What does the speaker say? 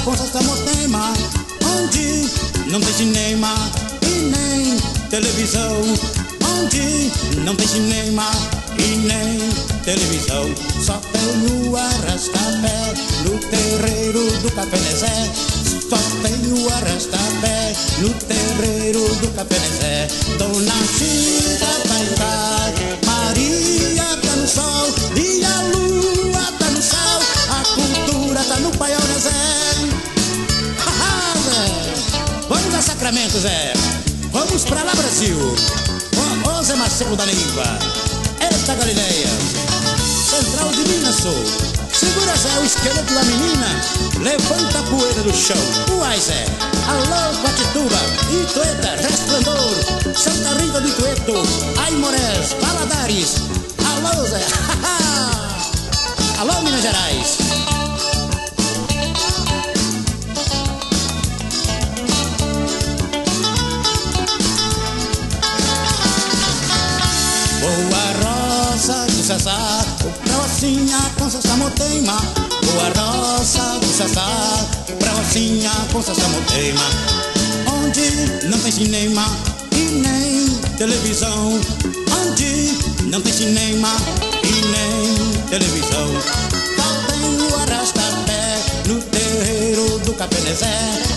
com Sassamotema, onde não tem cinema e nem televisão, onde não tem cinema e nem televisão. Só tem o arrasta-pé no terreiro do Café Nezé. Só tem o arrasta-pé no terreiro do Café Nezé. Dona Chita vai cá, Maria tá no sol e a lua tá no céu. A cultura tá no Paiol Nezé. Haha, Zé! Vamos a Sacramento, Zé! Vamos pra lá, Brasil! Ô Zé Marcelo da língua! Eita Galileia! Central de Minas Sul! Segura, Zé, o esqueleto da menina! Levanta a poeira do chão! Uai, Zé! Alô, Guatituba! Itueta, Resplendor! Santa Rita do Itueto! Aimorés, Valadares! Alô, Zé! Alô, Minas Gerais! Boa roça do Sassá, pra Rocinha com Sassamotema. Boa roça do Sassá, pra Rocinha com Sassamotema. Onde não tem cinema e nem televisão, onde não tem cinema e nem televisão. Só tem o arrasta-pé no terreiro do Café Nezé.